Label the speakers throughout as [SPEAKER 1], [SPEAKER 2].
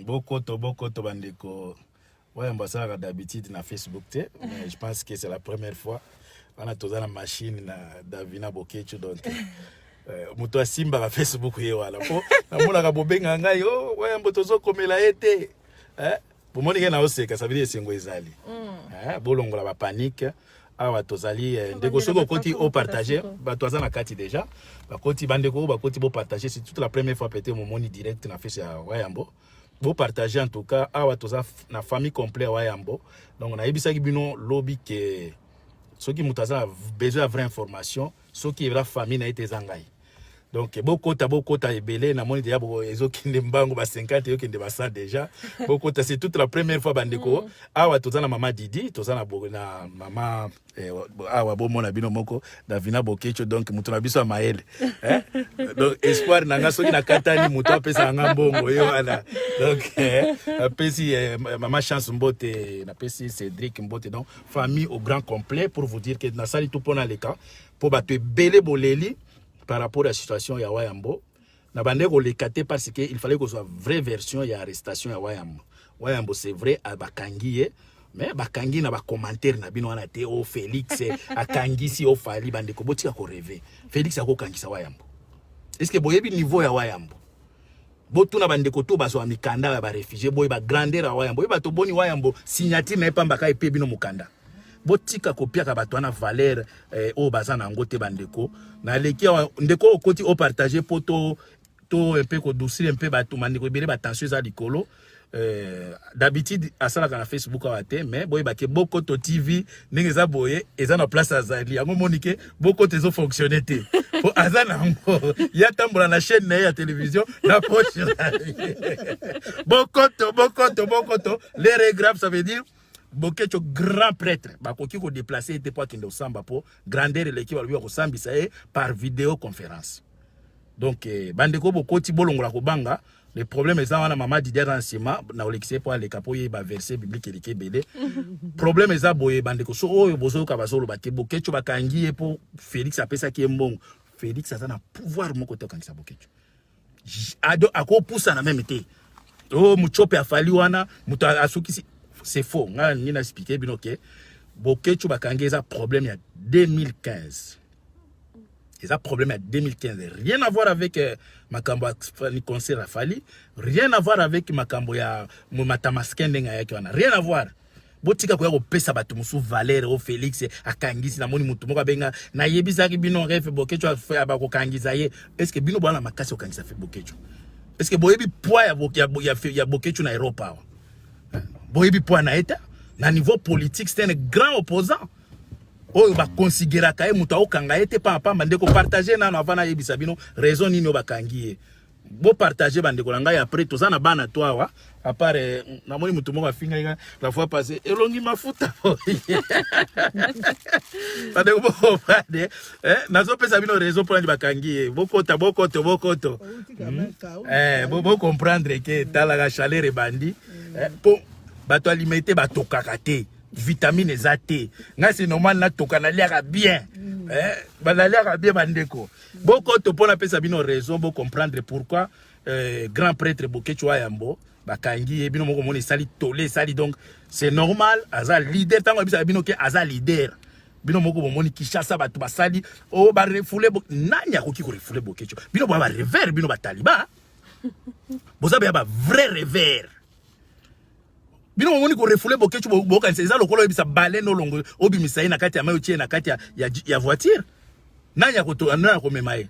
[SPEAKER 1] Beaucoup de bandeko. Ouais, on va ça d'habitude na Facebook, mais je pense que c'est la première fois. On a tous la machine na Davina Bokecho donc. Muto simba na Facebook ye wala. Po na mona ka bobenga ngai oh ouais mbotozo komela ete. Pour moi na oseka ça veut dire sengo ezali. Bolongola ba panique. Awa tozali ndeko soko koti au partager ba toza na kati déjà. Ba koti bandeko ba koti bo partager c'est toute la première fois pété mon moni direct na fait ya Wayambo. Vous partagez en tout cas awa toza na famille complète Wayambo. Donc on a ebisaki bino lobby que ceux qui mutaza besoin de vraie information, ceux qui la famille na été zangai. Donc beaucoup ta ebele na moni déjà ezo kinde mbango ba 50 yo kinde ba 100 déjà. Beaucoup ta c'est toute la première fois bandeko awa toza na mama Didi, toza na mama awa bo mona bino moko Davina Bokecho donc mutu na biso maele. Donc espoir nanga soki na katani mutu apesa nga mbongo yo ala. Donc apesi mama chance mbote na pesi Cédric mbote donc famille au grand complet pour vous dire que na sali tout pona le cas pour ba te belé boleli par rapport à la situation ya Wayambo. Na bande ko le kate parce que il fallait que soit vraie version ya arrestation ya Wayambo. Wayambo c'est vrai à bakangiye mais bakangi na ba commentaire na bino wana te o Félix akangi si o fali bande ko botika ko rêver. Félix akokangisa Wayambo. Est-ce que boyebi niveau ya Wayambo? Botu na bande ko to baso amikanda ya ba réfugié boy ba grandeur ya Wayambo. Boy ba to boni Wayambo signature na epamba ka epe bino mukanda. Botika kopia ka bato na valeur o bazana ngote bandeko na leki ndeko okoti o partager poto to un peu ko doucir un peu bato mandeko bele ba tension za likolo d'habitude asala na Facebook awate mais boy ba ke boko to TV ndenge za boye eza na place azali yango monike boko tezo fonctionner te po azana ngo ya tambola na chaîne na ya télévision na poche boko to les regrets ça veut dire Bokecho grand prêtre bakoki ko déplacer était pas kinde osamba po grandeur l'équipe ba ko sambisa par vidéoconférence. Donc bandeko bokoti bolongola ko banga le problème est wana mama Didier Ransima na olekise po ale kapoye ba verset biblique elike belé. Problème est boye bandeko so oyo bozo ka basolo bate Bokecho bakangi po Félix apesa ki mbongo. Félix a na pouvoir moko to kangisa Bokecho. Ado akopousa na même été. Oh muchope afali wana muto asukisi c'est faux. On a expliqué bien ok. Bokecho bakangeza problème il y a 2015. Et ça problème il y a 2015. Rien à voir avec makambo concert Rafali, rien à voir avec makambo ya matamaskende ngaya kiwana. Rien à voir. Botika ko pesa batu musu Valère o Félix akangisi na moni mutu moko benga na yebisaki bino ref Bokecho ba ko kangisa ye. Est-ce que bino bana makasi o kangisa fe Bokecho? Est-ce que boyebi poids ya Bokecho na Europe? Boyebi po na eta na niveau politique c'est un grand opposant oyo ba considérer ka mutu okanga ete pa bande ko partager na avana yebisa bino raison nini obakangi bo partager bande ko langa après to na bana to awa à part na moni mutu moko afinga la fois passée elongi mafuta bande ko pade nazo pesa bino raison pour ndi bakangi bokoto bo comprendre que tala ga chaleur bandi po bato alimité bato kakate vitamine ezate nga c'est normal na toka na liaka bien ba liaka bien bandeko boko to pona pesa bino raison bo comprendre pourquoi grand prêtre Bokecho Wayambo bakangi bino moko moni sali tolé sali donc c'est normal aza leader tango bisa bino ke aza leader bino moko moni Kishasa bato basali o ba refoulé nanya ko ki ko refoulé Bokecho bino ba revers bino ba taliba boza ba vrai revers bino moni ko refoulé Bokecho boka c'est lokolo ebisa balé no longo obimisa ina kati ya mayo tie na kati ya voiture nanya ko to na ko memaye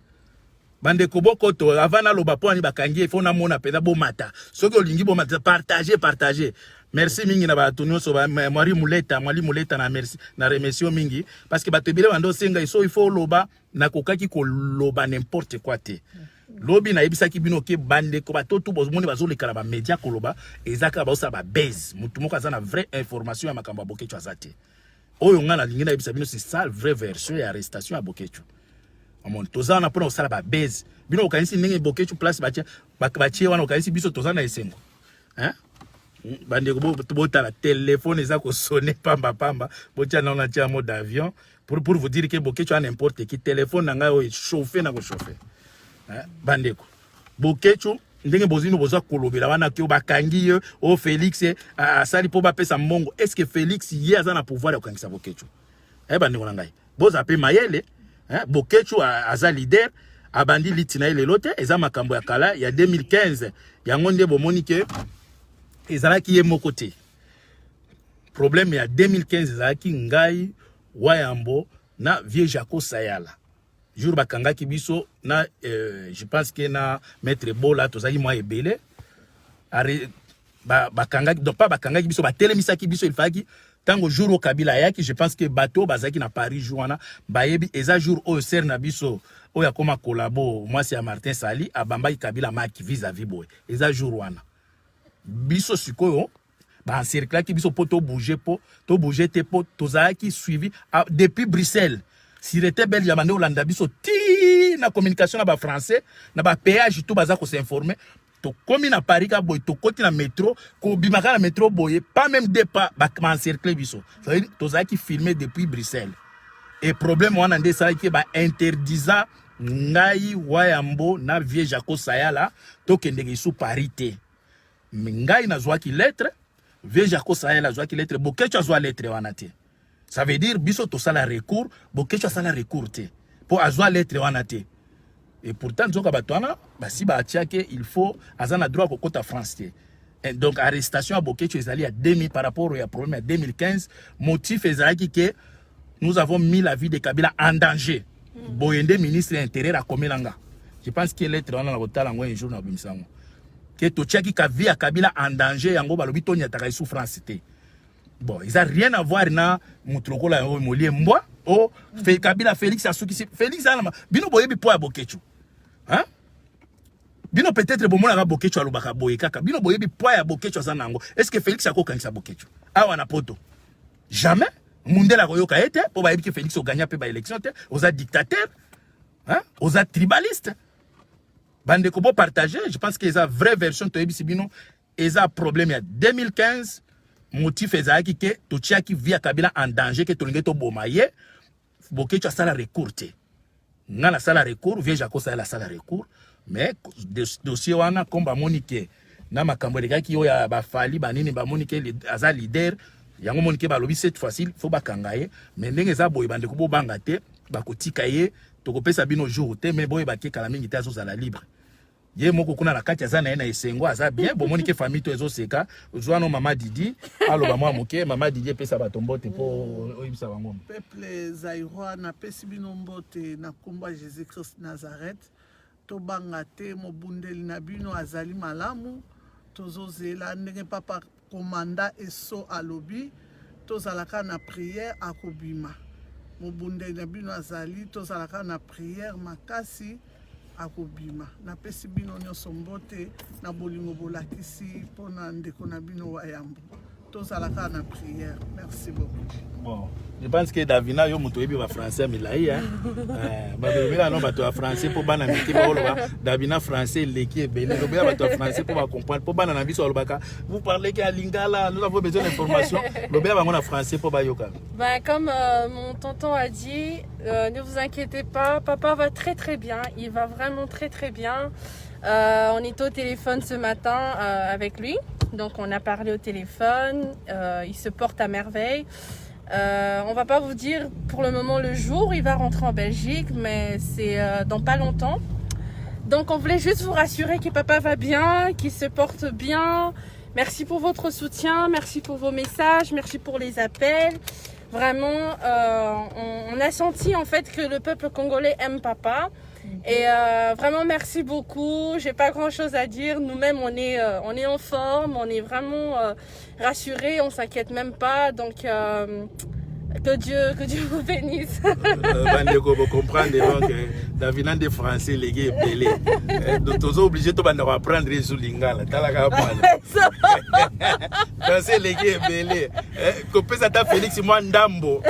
[SPEAKER 1] bande ko boko to avana loba po ani bakangi il faut na mona peza bo mata soki olingi bo mata partager merci mingi na ba tonyo so ba Mwali Muleta na merci na remercie mingi parce que bato bile bando senga il faut loba na kokaki ko loba n'importe quoi te lobi na yebisaki bino ke bande ko batoto bozomoni bazolekala ba media koloba ezaka baosa ba base mutu moko azana vraie information ya makambo ya Bokecho azate oyo ngana lingina yebisa bino c'est ça vraie version ya arrestation ya Bokecho amon tozana pona osala ba base bino okanisi ndenge Bokecho place batie wana okanisi biso tozana esengo bande ko bota la téléphone eza ko sonner pamba botia na on tia mode avion pour vous dire que Bokecho a n'importe qui téléphone nga o chauffer na ko chauffer bandeko Bokecho ndenge bozino boza kolobela wana ki bakangi o Félix asali po ba pesa mbongo. Est-ce que Félix ye aza na pouvoir ya kokangisa Bokecho? Ndeko na ngai boza pe mayele Bokecho aza leader abandi litina ile lote eza makambo ya kala ya 2015 yango nde bomoni ke ezalaki ye moko te. Problème ya 2015 ezalaki ngai Wayambo na vieux Jaco Sayala. Jour bakangaki biso na je pense que na maître Bola tozali moi ebele bakangaki donc pas bakangaki biso batelemisaki biso il faki tango jour au Kabila yaki je pense que bateau bazaki na Paris jour bayebi eza jour au ser na biso oya koma collabo moi c'est Martin Sali abamba Kabila maki vis-à-vis boy eza jour wana biso sikoyo ba encercler ki biso poto bouger po to bouger te po tozaki suivi depuis Bruxelles. Si était belle yamane Olanda biso ti na communication na ba français na ba péage tout baza ko s'informer to komi na Paris ka boy to koti na métro ko bimaka na métro boy pas même deux pas ba encercler biso ça veut dire tozaki filmer depuis Bruxelles et problème wana nde ça ki ba interdisa ngai Wayambo na vieux Jaco Sayala to kende sous parité ngai na zwa ki lettre vieux Jaco Sayala zwa ki lettre Bokecho zwa lettre wana te. Ça veut dire biso to sala recours Bokecho sala recours te pour azwa lettre wana te. Et pourtant nzoka batwana basi ba atiake il faut azana droit ko kota France te. Et donc arrestation à Bokecho ezali à 2000 par rapport au problème à 2015 motif ezalaki que nous avons mis la vie de Kabila en danger. Boyende ministre de l'Intérieur a komelanga. Je pense que lettre wana na botala ngo un jour na bimisango. Que to tiaki ka vie à Kabila en danger yango balobi to nyataka souffrance te. Bon, ils n'ont rien à voir na mutroko la molie mboa o Kabila Félix asuki Félix alama bino boyebi po ya Bokecho. Hein? Bino peut-être bomona ka Bokecho alobaka boye kaka. Bino boyebi po ya Bokecho zanango. Est-ce que Félix akokangisa Bokecho? Awa na poto. Jamais. Mundela koyoka ete po bayebi ke Félix o gagna pe ba élection te, oza dictateur. Hein? Oza tribaliste. Bande ko bo partager, je pense que eza vraie version to yebi bino eza problème ya 2015. Motif ezaki ke to tiaki via Kabila en danger que to lingeto bomaye Bokecho sala recours te na la sala recours vieux Jaco sala sala recours mais dossier wana komba monike na makambo lekaki yo ya bafali banini ba monike aza leader yango monike ba lobi cette fois-ci faut bakangaye mais ndenge za boy bande ko bobanga te bakotika ye to kopesa bino jour te mais boy bakie kala mingi te azo sala libre. Ye moko kuna na kati azana ena esengo aza bien bomoni ke famille to ezo seka zwana mama Didi aloba mwa moke mama Didi pesa batombote po oyibisa bango
[SPEAKER 2] peuple zairwa na pesi bino mbote na komba Jésus Christ Nazareth to banga te mobundeli na bino azali malamu tozozela ndenge papa komanda eso alobi tozalaka na prière akobima mobundeli na bino azali tozalaka na prière makasi akobima na pesi bino nyonso mbote na bolingo bolakisi pona ndeko na bino Wayambo tozalaka na prière. Merci beaucoup.
[SPEAKER 1] Bon, je pense que Davina yo muto yebi ba français milai hein. Ba bebela no bato français po bana miki ba oloba Davina français leki ebele lo ba bato français po ba comprendre po bana na biso olobaka vous parlez que à Lingala nous avons besoin d'informations lo ba ngona français po ba yoka.
[SPEAKER 3] Ben comme mon tonton a dit, ne vous inquiétez pas, papa va très très bien, il va vraiment très très bien. On était au téléphone ce matin avec lui, donc on a parlé au téléphone, il se porte à merveille. On va pas vous dire pour le moment le jour où il va rentrer en Belgique, mais c'est dans pas longtemps. Donc on voulait juste vous rassurer que papa va bien, qu'il se porte bien. Merci pour votre soutien, merci pour vos messages, merci pour les appels. Vraiment, on a senti en fait que le peuple congolais aime papa. Et vraiment merci beaucoup. J'ai pas grand chose à dire. Nous-mêmes on est en forme, on est vraiment rassurés, on s'inquiète même pas. Donc que Dieu vous bénisse.
[SPEAKER 1] Bandeko vous comprendre donc Davina de français les gars belé. Donc tous obligés to banda apprendre sur lingala. Talaka bana. Français les gars belé. Ko pesa ta Félix moi ndambo.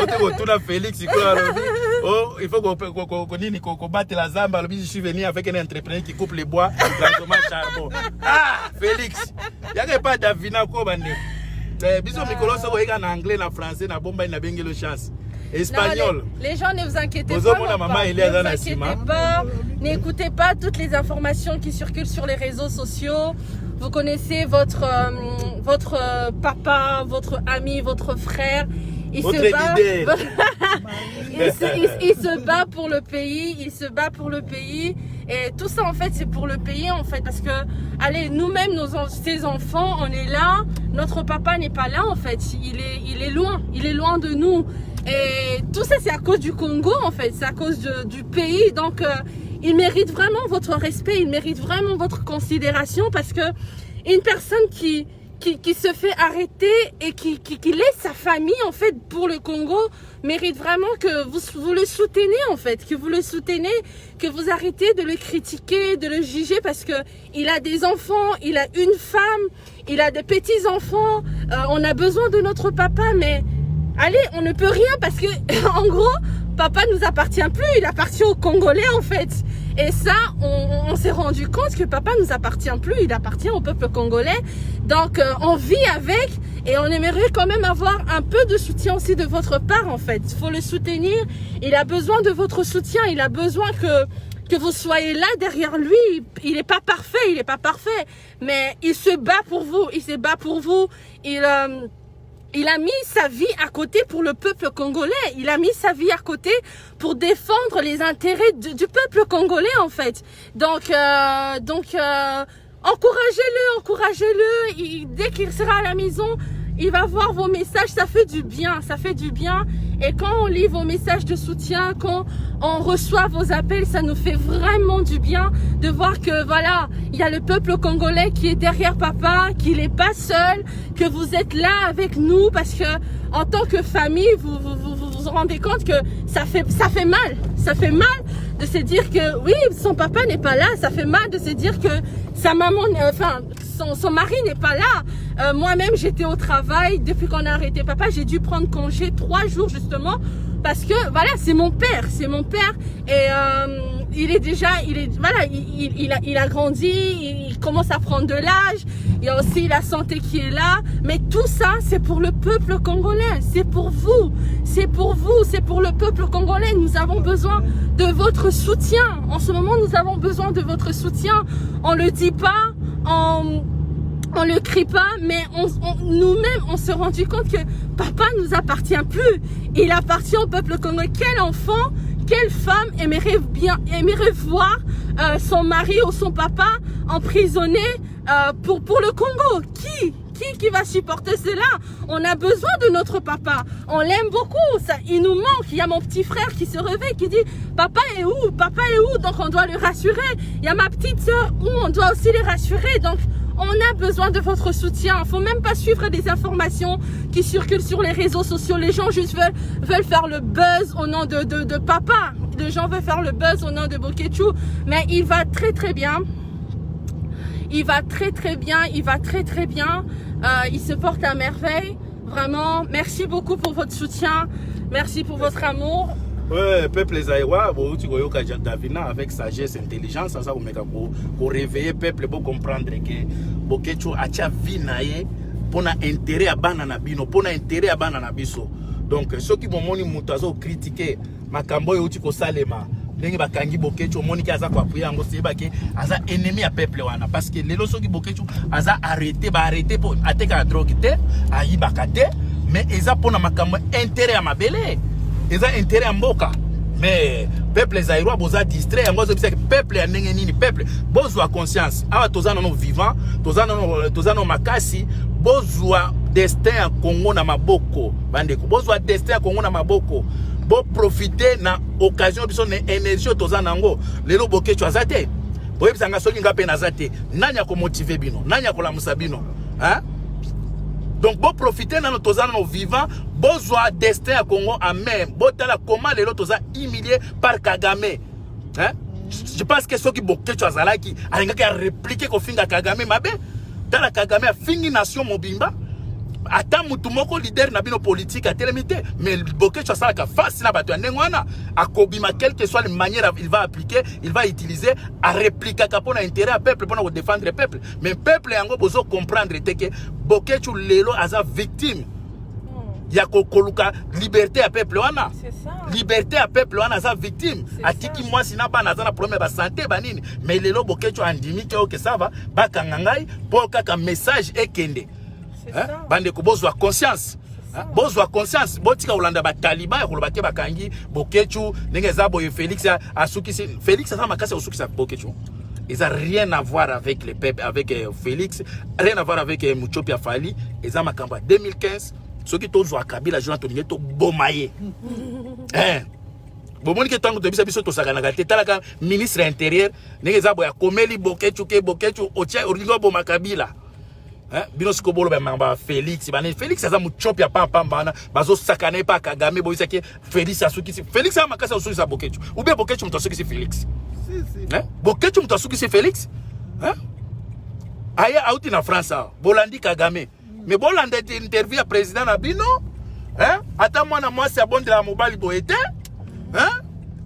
[SPEAKER 1] Ote ko tuna Félix ko alobi. Oh, il faut qu'on batte la zamba. Je suis venu avec un entrepreneur qui coupe les bois grâce charbon. Ah, Félix. Il n'y a pas Davina ko bande. Biso mikolo so ko en anglais na français na bomba na bengelo chance. Espagnol.
[SPEAKER 3] Les gens, ne vous inquiétez
[SPEAKER 1] Bozo,
[SPEAKER 3] pas.
[SPEAKER 1] mon maman,
[SPEAKER 3] pas.
[SPEAKER 1] il est
[SPEAKER 3] Ne
[SPEAKER 1] dans
[SPEAKER 3] vous
[SPEAKER 1] la
[SPEAKER 3] inquiétez
[SPEAKER 1] cima.
[SPEAKER 3] pas. N'écoutez pas toutes les informations qui circulent sur les réseaux sociaux. Vous connaissez votre papa, votre ami, votre frère. Il
[SPEAKER 1] Votre
[SPEAKER 3] se bat.
[SPEAKER 1] leader.
[SPEAKER 3] il se bat pour le pays. Il se bat pour le pays. Et tout ça, en fait, c'est pour le pays, en fait. Parce que, allez, nous-mêmes, ces enfants, on est là. Notre papa n'est pas là, en fait. Il est loin. Il est loin de nous. Et tout ça, c'est à cause du Congo, en fait. C'est à cause du pays. Donc, il mérite vraiment votre respect. Il mérite vraiment votre considération. Parce que une personne qui se fait arrêter et qui laisse sa famille, en fait, pour le Congo, mérite vraiment que vous le soutenez, en fait, que vous le soutenez, que vous arrêtez de le critiquer, de le juger, parce que il a des enfants, il a une femme, il a des petits-enfants, on a besoin de notre papa, mais allez, on ne peut rien parce que, en gros, papa nous appartient plus, il appartient aux Congolais, en fait. Et ça, on s'est rendu compte que papa nous appartient plus, il appartient au peuple congolais. Donc, on vit avec et on aimerait quand même avoir un peu de soutien aussi de votre part, en fait. Il faut le soutenir. Il a besoin de votre soutien. Il a besoin que vous soyez là derrière lui. Il n'est pas parfait, mais il se bat pour vous. Il se bat pour vous. Il a mis sa vie à côté pour le peuple congolais. Il a mis sa vie à côté pour défendre les intérêts du peuple congolais, en fait. Donc, encouragez-le. Dès qu'il sera à la maison, il va voir vos messages. Ça fait du bien. Et quand on lit vos messages de soutien, quand on reçoit vos appels, ça nous fait vraiment du bien de voir que voilà, il y a le peuple congolais qui est derrière papa, qu'il n'est pas seul, que vous êtes là avec nous, parce que en tant que famille, vous rendez compte que ça fait mal. Ça fait mal de se dire que oui, son papa n'est pas là. Ça fait mal de se dire que sa maman, son mari n'est pas là. Moi-même, j'étais au travail. Depuis qu'on a arrêté papa, j'ai dû prendre congé 3 jours justement parce que voilà, c'est mon père. Et il a grandi, il commence à prendre de l'âge. Il y a aussi la santé qui est là. Mais tout ça, c'est pour le peuple congolais. C'est pour vous. C'est pour le peuple congolais. Nous avons besoin de votre soutien. En ce moment, nous avons besoin de votre soutien. On le dit pas, on le crie pas, mais nous-mêmes, on s'est rendu compte que papa nous appartient plus. Il appartient au peuple congolais. Quel enfant, quelle femme aimerait voir son mari ou son papa emprisonné pour le Congo? Qui va supporter cela? On a besoin de notre papa. On l'aime beaucoup. Ça, il nous manque. Il y a mon petit frère qui se réveille, qui dit papa est où? Papa est où? Donc on doit le rassurer. Il y a ma petite soeur où on doit aussi les rassurer. Donc on a besoin de votre soutien. Il faut même pas suivre des informations qui circulent sur les réseaux sociaux. Les gens juste veulent faire le buzz au nom de papa. Les gens veulent faire le buzz au nom de Bokechu. Mais il va très très bien. Il va très bien. Il se porte à merveille. Vraiment, merci beaucoup pour votre soutien. Merci pour votre amour.
[SPEAKER 1] Ouais, peuple Zaïwa, tu vois, Davina avec sagesse, intelligence, ça pour réveiller peuple, pour comprendre que Bokechu a vie naie pour intérêt à banana bino, pour intérêt à banana biso. Donc ceux qui m'ont mutazo critiquer makambo yoti ko salema. Ndenge bakangi Bokechu moniki aza kwa puya ngo seba ke aza ennemi ya peuple wana parce que lelo soki Bokechu aza arrêté pour ateka drogue te ayibaka te mais eza pona makambo intérêt ya mabele. Ils ont intérêt à mboka. Mais peuple zaïrois boza distrait yango zo bisa peuple ya ndenge nini peuple bozwa conscience awa tozana no vivant tozana makasi bozwa destin ya Congo na maboko bandeko bozwa destin ya Congo na maboko bo profiter na occasion biso na énergie tozana ngo lelo Bokechu azate boye bisanga soki ngape na zate nanya ko motiver bino nanya ko lamusa bino hein. Donc, bon profiter dans nos vivants, bon joie destin à Congo à même, bon tala comment les autres humiliés par Kagame. Hein? Je pense que ceux qui Bokechu azala qui a répliqué qu'on finit à Kagame, mabe, tala Kagame a fini nation mobimba. Attends, mutumoko leader na bino politique à télémité, mais Bokechu azala ka face na batu ndengwana a kobima quelle que soit les manières il va appliquer, il va utiliser à répliquer pour intérêt à peuple pour défendre le peuple. Mais peuple yango bozo comprendre que Bokechu lelo aza victime. ya kokoluka liberté à peuple wana.
[SPEAKER 3] C'est ça.
[SPEAKER 1] Liberté à peuple wana sa victime. Atiki moi sina ba na problème ba santé ba nini. Mais lelo bokecho andimi que ça va ba kangangai pour kaka message ekende. Hein? Bande ko bozwa conscience. Bozwa conscience botika olanda ba taliban ya kolobake bakangi bokecho ndenge za boye Félix asukisi Félix ça makasi osukisa bokecho. Ils n'ont rien à voir avec les peuples, avec Félix, rien à voir avec Muchopia Fali. Ils ont ma 2015. Ceux qui ont Kabila, je l'ai dit, bomaye. Bomoni ke tango tobisa biso to sakana te talaka ministre intérieur ndenge za boya komeli bokechu otia oringo boma Kabila. Bino sikobolo ba mamba Félix bana Félix aza Muchopia papa bana bazo sakana pa Kagame boyisa ke Félix asukisi Félix a makasa osukisa bokechu. Ou bien bokechu mutosukisi Félix. Bokechu mutosukisi Félix. Aya out na France bolandi Kagame. Mais bolanda interview à président Nabino. Ata mwana mwasi abonde la mobali boete.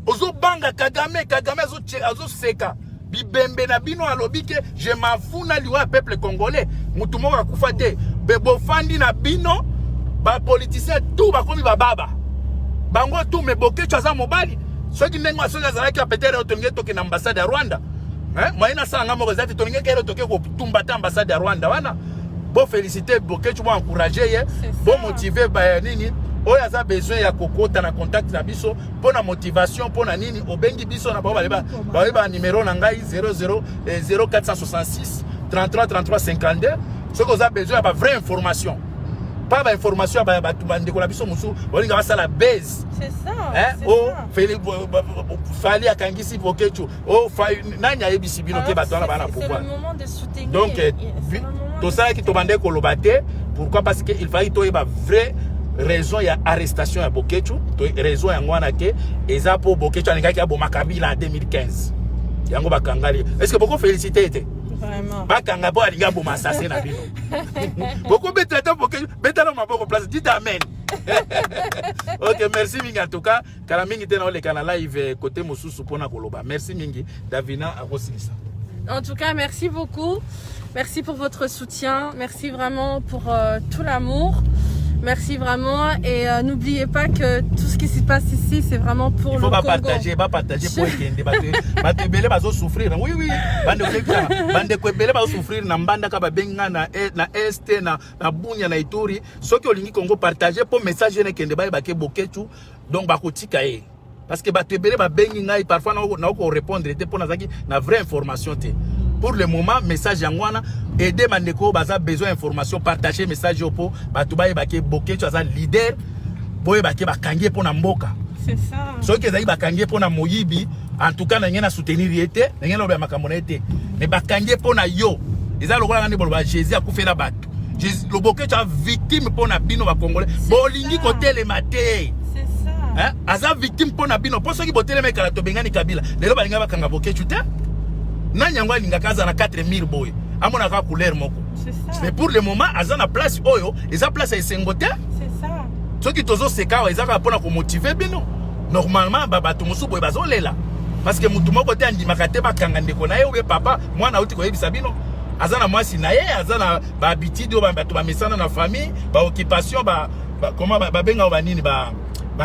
[SPEAKER 1] Ozo banga Kagame azo seka. Bibembe na bino alobike je m'en fous na liwa peuple congolais. Mutu moko akufa te. Bebo fandi na bino ba politicien tout ba komi ba baba. Bango tout me bokecho aza mobali. Soki ndengo asoka zalaki apetere otonge toke na ambassade ya Rwanda. Moyena sanga moko zati tolinge kero toke ko tumba ambassade ya Rwanda wana. Bon féliciter bokecho bo encourager bon motiver ba nini. Oya za besoin ya kokota na contact na biso pona motivation pona nini obengi biso na ba numéro na ngai 00 0466 33 33 52 ce que vous avez besoin ba vraie information pas ba information ba bande ko la biso musu olinga ba sala base
[SPEAKER 3] c'est ça
[SPEAKER 1] fali akangisi bokecho nanya ebisi bino ke batwana bana pouvoir
[SPEAKER 3] c'est le moment de soutenir
[SPEAKER 1] donc tout ça qui to bande ko lobate pourquoi parce que il fallait to ba vrai raison ya arrestation ya bokechu to raison ya ngwana ke eza po bokechu alingaki aboma Kabila en 2015 yango bakangali est-ce que beaucoup félicité était
[SPEAKER 3] vraiment
[SPEAKER 1] bakanga po alinga boma assassin na bino beaucoup betata bokechu betala maboko place dit amen. OK, merci mingi en tout cas kala mingi tena ole kana live côté mosusu pona koloba merci mingi Davina akosilisa.
[SPEAKER 3] En tout cas, merci beaucoup. Merci pour votre soutien. Merci vraiment pour tout l'amour. Merci vraiment et n'oubliez pas que tout ce qui se passe ici c'est vraiment pour le Congo.
[SPEAKER 1] Il faut pas partager pour ekende bato ebele bazo souffrir. Oui bande ko ebele bazo souffrir na mbanda ka babenga na est na Bunya na Ituri. Soki olingi Congo partager pour message ne kende ba ke bokechu donc bakotika e. Parce que bato ebele babengi ngai parfois na ko répondre te pour nazaki na vraie information te. Pour le moment, message yangwana aider mandeko baza besoin d'information partager message opo batu baye bake bokecho aza leader boye bake bakangie pona mboka.
[SPEAKER 3] C'est ça.
[SPEAKER 1] Soki ezali bakangie pona moyibi en tout cas na ngena soutenir yete, na ngena loba makamona yete. Mais bakangie pona yo. Eza lokola ngani bolba Jésus akufela batu. Jésus lo bokecho a victime pona bino ba congolais. Bolingi kotele mate.
[SPEAKER 3] C'est ça.
[SPEAKER 1] Aza victime pona bino. Po soki botele mekala to bengani Kabila. Lelo balinga bakanga bokecho te. Nanyangwa linga kaza na 4000 boy amona ka couleur moko
[SPEAKER 3] c'est ça
[SPEAKER 1] mais pour le moment azana place oyo eza place ya sengote
[SPEAKER 3] c'est ça
[SPEAKER 1] soki tozo seka eza ka pona ko motiver bino normalement baba to musu boy bazolela parce que mutu moko te andimaka te bakanga ndeko na ye ou papa mwana uti ko yebisa bino azana mwasi na ye azana ba habitude o bato ba mesana na famille ba occupation ba comment ba benga ba nini ba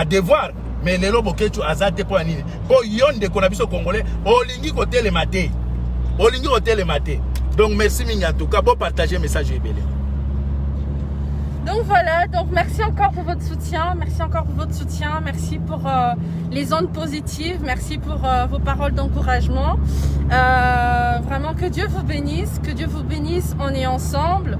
[SPEAKER 1] devoir mais lelo bokechu azate po nini po yonde ko na biso congolais olingi ko tele maté. Olingi hotel maté. Donc merci mingi en tout cas pour partager message ebele.
[SPEAKER 3] Donc voilà, donc merci encore pour votre soutien, merci pour les ondes positives, merci pour vos paroles d'encouragement. Vraiment que Dieu vous bénisse, on est ensemble.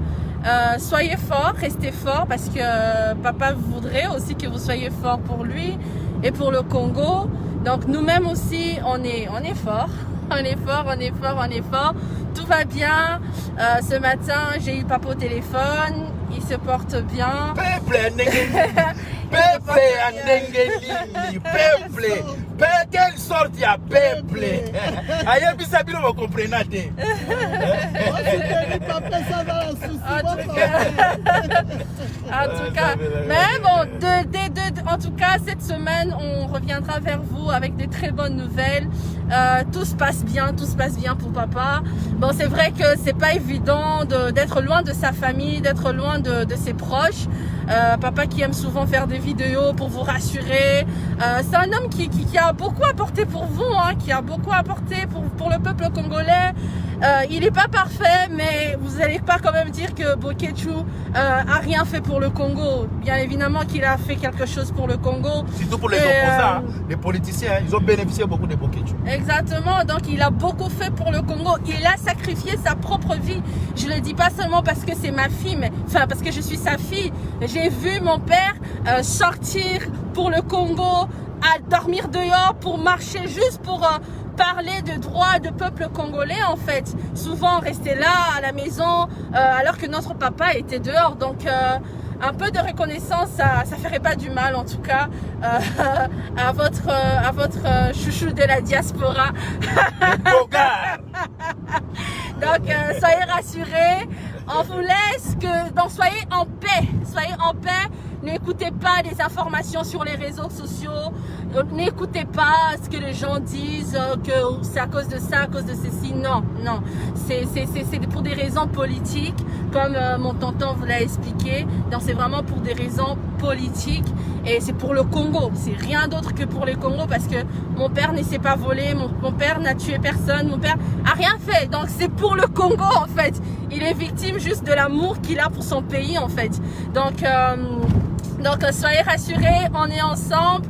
[SPEAKER 3] Soyez forts, restez forts parce que papa voudrait aussi que vous soyez forts pour lui et pour le Congo. Donc nous-mêmes aussi, on est forts. On est fort. Tout va bien. Ce matin, j'ai eu papa au téléphone. Il se porte bien.
[SPEAKER 1] Peuple, quelle sorte il y a peuple. Aïe, bisabino, vous comprenez.
[SPEAKER 3] En tout cas, mais bon, en tout cas, cette semaine, on reviendra vers vous avec de très bonnes nouvelles. Tout se passe bien pour papa. Bon, c'est vrai que c'est pas évident d'être loin de sa famille, d'être loin de ses proches. Papa qui aime souvent faire des vidéos pour vous rassurer. C'est un homme qui a beaucoup apporté pour vous, hein, qui a beaucoup apporté pour le peuple congolais. Il n'est pas parfait, mais vous n'allez pas quand même dire que Bokechu a rien fait pour le Congo. Bien évidemment qu'il a fait quelque chose pour le Congo.
[SPEAKER 1] Surtout pour les opposants, les politiciens, ils ont bénéficié beaucoup de Bokechu.
[SPEAKER 3] Exactement, donc il a beaucoup fait pour le Congo. Il a sacrifié sa propre vie. Je le dis pas seulement parce que c'est ma fille, mais enfin parce que je suis sa fille. J'ai vu mon père sortir pour le Congo, à dormir dehors, pour marcher juste pour parler de droits de peuple congolais en fait. Souvent rester là à la maison alors que notre papa était dehors. Donc un peu de reconnaissance, ça ferait pas du mal en tout cas à votre chouchou de la diaspora. Donc soyez rassurés, on vous laisse donc soyez en paix, n'écoutez pas les informations sur les réseaux sociaux, n'écoutez pas ce que les gens disent, que c'est à cause de ça, à cause de ceci, non, c'est pour des raisons politiques, comme mon tonton vous l'a expliqué, donc c'est vraiment pour des raisons politiques, et c'est pour le Congo, c'est rien d'autre que pour le Congo, parce que mon père ne s'est pas volé, mon père n'a tué personne, mon père a rien fait, donc c'est pour le Congo en fait, il est victime juste de l'amour qu'il a pour son pays en fait, donc soyez rassurés, on est ensemble.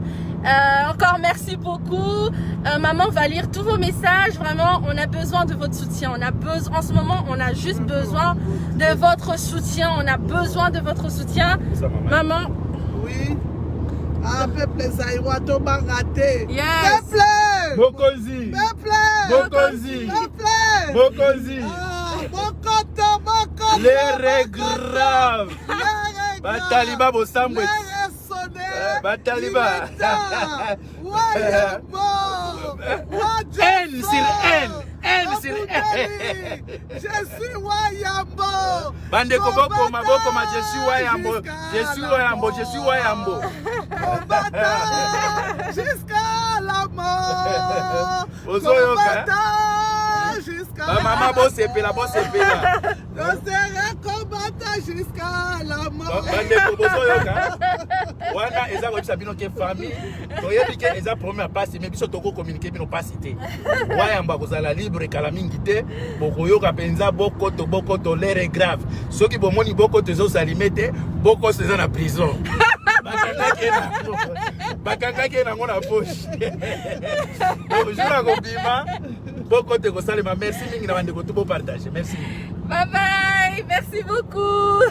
[SPEAKER 3] Encore merci beaucoup. Maman va lire tous vos messages. Vraiment, on a besoin de votre soutien. En ce moment, on a juste besoin de votre soutien. On a besoin de votre soutien.
[SPEAKER 1] Ça, maman.
[SPEAKER 2] Oui. Ah, peuple Zaïwa, Toba raté.
[SPEAKER 3] Yes.
[SPEAKER 2] Peuple.
[SPEAKER 1] Bokonzi.
[SPEAKER 2] Peuple.
[SPEAKER 1] Bokonzi.
[SPEAKER 2] Peuple.
[SPEAKER 1] Bokonzi.
[SPEAKER 2] Ah, Bokoto.
[SPEAKER 1] Les graves. Bataliba Bosambwe. Bataliba. N sur N.
[SPEAKER 2] Je suis Wayambo.
[SPEAKER 1] Bande Koboko, Maboko, je suis Wayambo. Je suis Wayambo.
[SPEAKER 2] Jusqu'à la mort.
[SPEAKER 1] Maman, bosse et pela.
[SPEAKER 2] Je serai combattant jusqu'à la mort.
[SPEAKER 1] Bande Kobozo, wana eza ko bino ke famille to yebi ke eza premier passe mais biso toko communiquer bino passe té wayamba kozala libre kala mingi té bokoyoka penza boko to l'air grave soki bomoni boko tezo salimete boko seza na prison bakanga ke na ngona poche bonjour kobima boko te ko salima merci mingi na bande ko tout partager merci
[SPEAKER 3] bye bye merci beaucoup.